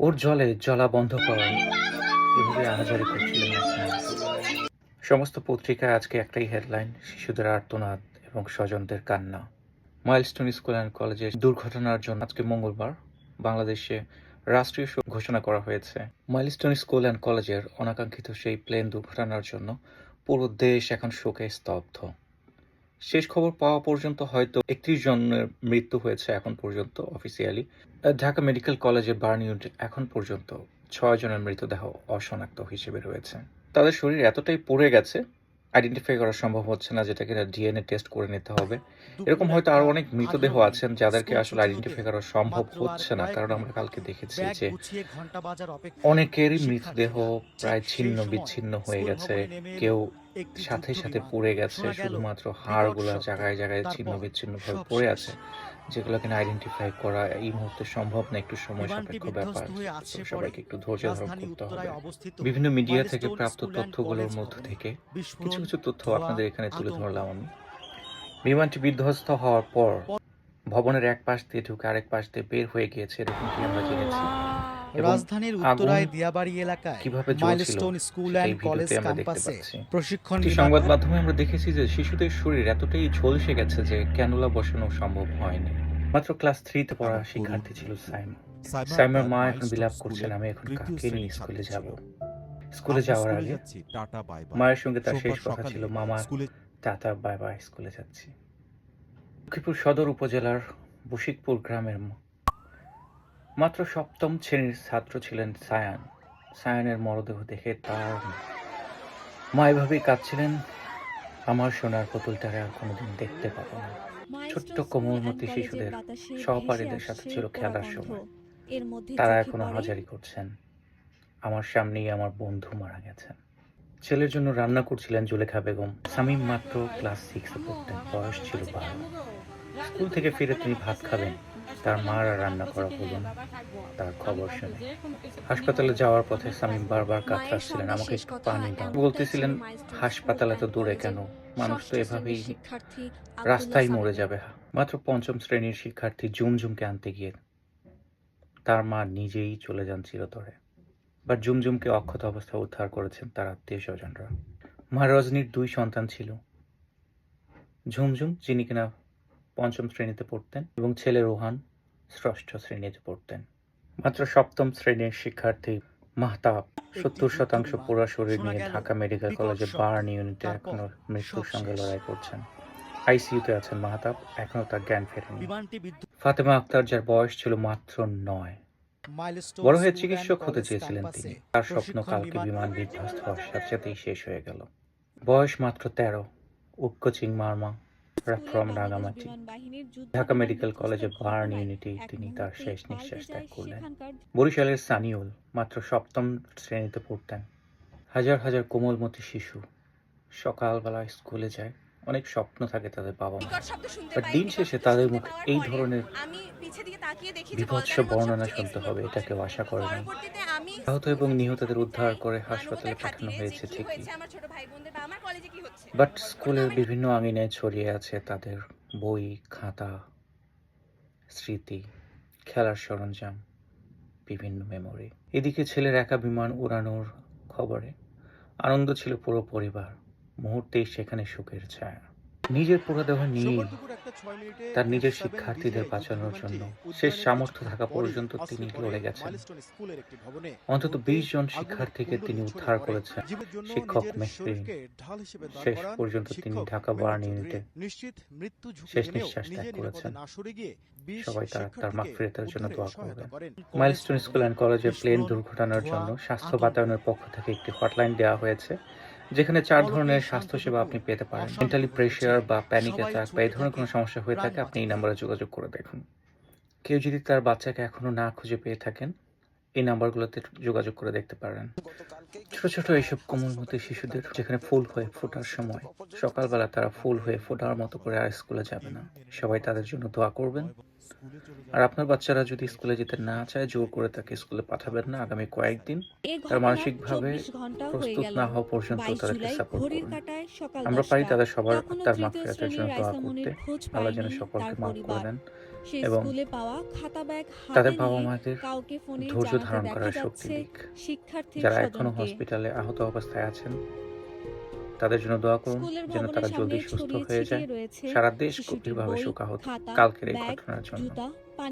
ওর জলে জ্বলা বন্ধ কর, এভাবে আহাজারি করছিলেন একজন। সমস্ত পত্রিকায় আজকে একটাই হেডলাইন, শিশুদের আর্তনাদ এবং স্বজনদের কান্না। মাইলস্টোন স্কুল অ্যান্ড কলেজের দুর্ঘটনার জন্য আজকে মঙ্গলবার বাংলাদেশে রাষ্ট্রীয় শোক ঘোষণা করা হয়েছে। মাইলস্টোন স্কুল অ্যান্ড কলেজের অনাকাঙ্ক্ষিত সেই প্লেন দুর্ঘটনার জন্য পুরো দেশ এখন শোকে স্তব্ধ। শেষ খবর পাওয়া পর্যন্ত হয়তো 31 জনের মৃত্যু হয়েছে এখন পর্যন্ত অফিসিয়ালি। ঢাকা মেডিকেল কলেজে বার্ন ইউনিটে এখন পর্যন্ত 6 জনের মৃতদেহ অশনাক্ত হিসেবে রয়েছে। তাদের শরীর এতটাই পুড়ে গেছে, আইডেন্টিফাই করা সম্ভব হচ্ছে না, যেটা কিনা ডিএনএ টেস্ট করে নিতে হবে। এরকম হয়তো আরো অনেক মৃতদেহ আছেন যাদেরকে আসলে আইডেন্টিফাই করা সম্ভব হচ্ছে না, কারণ আমরা কালকে দেখেছি যে অনেকেরই মৃতদেহ প্রায় ছিন্ন বিচ্ছিন্ন হয়ে গেছে, কেউ সাথে সাথে পুড়ে গেছে, শুধুমাত্র হাড়গুলো জায়গায় জায়গায় ছিন্ন বিচ্ছিন্ন ভাবে পড়ে আছে, যেগুলো কিনা আইডেন্টিফাই করা এই মুহূর্তে সম্ভব না, একটু সময় সাপেক্ষ ব্যাপার। সবাইকে একটু ধৈর্য ধারণ করতে হবে। বিভিন্ন মিডিয়া থেকে প্রাপ্ত তথ্যগুলোর মধ্য থেকে কিছু কিছু তথ্য আপনাদের এখানে তুলে ধরলাম আমি। বিমানটি বিধ্বস্ত হওয়ার পর ভবনের এক পাশ দিয়ে ঢুকে আরেক পাশ দিয়ে বের হয়ে গিয়েছে, এরকমটি আমরা জেনেছি। রাজধানীর উত্তরায় দিয়াবাড়ি এলাকায় কিভাবে মাইলস্টোন স্কুল অ্যান্ড কলেজ আমরা দেখতে ক্যাম্পাসে পাচ্ছি। প্রশিক্ষণ সংবাদ মাধ্যমে আমরা দেখেছি যে শিশুদের শরীর এতটাই ঝলসে গেছে যে ক্যানুলা বসানো সম্ভব হয়নি। মাত্র ক্লাস 3-তে পড়া শিক্ষার্থী ছিল সাইমন। সাইমনের মা এখন বিলাপ করছেন, আমি এখন কাকে নিয়ে স্কুলে যাব। স্কুলে যাওয়ার আগে মায়ের সঙ্গে তার শেষ কথা ছিল, মামা টাটা বাই বাই, স্কুলে যাচ্ছি। লক্ষ্মীপুর সদর উপজেলার বশিকপুর গ্রামের মাত্র 7ম শ্রেণীর ছাত্র ছিলেন সায়ান। সায়ানের মরদেহ দেখে তার মা এভাবেই কাঁদছিলেন, আমার সোনার পুতুলটারে আর কোনোদিন দেখতে পাবো না। ছোট্ট কোমলমতি শিশুদের সহপাঠীদের সাথে ছিল খেলার সময়, তারা এখনো হাজারি করছেন। আমার সামনেই আমার বন্ধু মারা গেছেন। ছেলের জন্য রান্না করছিলেন জুলেখা বেগম। শামীম মাত্র ক্লাস 6-এ পড়তেন, বয়স ছিল 12। স্কুল থেকে ফিরে তিনি ভাত খাবেন, তার মার আর রান্না করা হলো না। তার খবর শুনে হাসপাতালে যাওয়ার পথে শামীম বারবার কাতরাচ্ছিলেন, আমাকে একটু পানি দাও। বলতেছিলেন, হাসপাতালে তো দূরে কেন, মানুষ তো এভাবেই রাস্তায় মরে যাবে। মাত্র 5ম শ্রেণীর শিক্ষার্থী জুমজুমকে আনতে গিয়ে তার মা নিজেই চলে যান চিরতরে। বাট জুমজুমকে অক্ষত অবস্থায় উদ্ধার করেছেন তার আত্মীয় স্বজনরা। মা রজনীর 2 সন্তান ছিল, ঝুমঝুম যিনি কিনা 5ম শ্রেণীতে পড়তেন এবং ছেলে রোহান 6ষ্ঠ শ্রেণীতে পড়তেন। মাত্র 7ম শ্রেণীর শিক্ষার্থী মাহতাব 70% পুরো শরীর নিয়ে ঢাকা মেডিকেল কলেজে বার্ন ইউনিটে এখনো মৃত্যুর সঙ্গে লড়াই করছেন। আইসিইউতে আছেন মাহতাব, এখনো তার জ্ঞান ফেরেনি। ফাতেমা আক্তার, যার বয়স ছিল মাত্র 9, বড় হয়ে চিকিৎসক হতে চেয়েছিলেন তিনি। তার স্বপ্ন কালকে বিমান বিধ্বস্ত হওয়ার সাথে সাথেই শেষ হয়ে গেল। বয়স মাত্র 13, উক্কচিং মারমা ফ্রম রাঙামাটি। ঢাকা মেডিকেল কলেজে বার্ন ইউনিটে তিনি তার শেষ নিঃশ্বাস ত্যাগ করলেন। বরিশালের সানিউল মাত্র 7ম শ্রেণীতে পড়তেন। হাজার হাজার কোমলমতি শিশু সকালবেলা স্কুলে যায়, অনেক স্বপ্ন থাকে তাদের বাবা মা, বাট দিন শেষে তাদের মুখে এই ধরনের বিভৎস বর্ণনা শুনতে হবে এটা কেউ আশা করেনি। আহত এবং নিহতদের উদ্ধার করে হাসপাতালে পাঠানো হয়েছে ঠিকই, বাট স্কুলের বিভিন্ন আঙিনায় ছড়িয়ে আছে তাদের বই, খাতা, স্মৃতি, খেলার সরঞ্জাম, বিভিন্ন মেমোরি। এদিকে ছেলের একা বিমান উড়ানোর খবরে আনন্দ ছিল পুরো পরিবার, মুহূর্তেই সেখানে শোকের ছায়া। নিজের পুরো দেহ নিয়েই তার নিজের শিক্ষার্থীদের বাঁচানোর জন্য শেষ সামর্থ্য থাকা পর্যন্ত তিনি লড়ে গেছেন। অন্তত 20 জন শিক্ষার্থীকে তিনি উদ্ধার করেছেন। শিক্ষক মেহরিন, শেষ পর্যন্ত তিনি ঢাকা বার্ন ইউনিটে শেষ নিঃশ্বাস ত্যাগ করেছেন। সবাই তার মাগফিরাতের জন্য দোয়া করবেন। মাইলস্টোন স্কুল অ্যান্ড কলেজের প্লেন দুর্ঘটনার জন্য স্বাস্থ্য বাতায়নের পক্ষ থেকে একটি হটলাইন দেওয়া হয়েছে, যেখানে 4 ধরনের স্বাস্থ্যসেবা আপনি পেতে পারেন। মেন্টালি প্রেশার বা প্যানিক অ্যাটাক বা এই ধরনের কোনো সমস্যা হয়ে থাকে, আপনি এই নাম্বারে যোগাযোগ করে দেখুন। কেউ যদি তার বাচ্চাকে এখনো না খুঁজে পেয়ে থাকেন, এই নাম্বারগুলোতে যোগাযোগ করে দেখতে পারেন। ছোট ছোট এইসব কোমলমতি শিশুদের যেখানে ফুল হয়ে ফোটার সময় সকালবেলা তারা ফুল হয়ে ফোটার মতো করে আর স্কুলে যাবে না, সবাই তাদের জন্য দোয়া করবেন। আর আপনার বাচ্চারা যদি স্কুলে যেতে না চায়, জোর করে তাকে স্কুলে পাঠাবেন না। আগামী কয়েকদিন তার মানসিকভাবে প্রস্তুত না হওয়া পর্যন্ত তাদেরকে সাপোর্ট করুন। আমরা পারি তাদের সবার তার মাগফিরাতের জন্য দোয়া করতে। আল্লাহ যেন সকলকে মাফ করে দেন। সে এবং স্কুলে পাওয়া খাতা ব্যাগ তাদের হাতে বাবা নিয়ে মাদের কাউকে ফোনে ধৈর্য জানাতে ধারণ দেখা করার শক্তি যাচ্ছে দিক। শিক্ষার্থীর যারা এখনো স্বজনকে। হসপিটালে আহত অবস্থায় আছেন, তাদের জন্য দোয়া করুন স্কুলের যেন ভবনের তারা সামনে জলদি সুস্থ ছড়িয়ে হয়ে ছিটিয়ে যায়। রয়েছে সারা দেশ শিশুটির গভীরভাবে বই, শোকাহত খাতা, কালকের এই ব্যাগ, ঘটনার জন্য। জুতা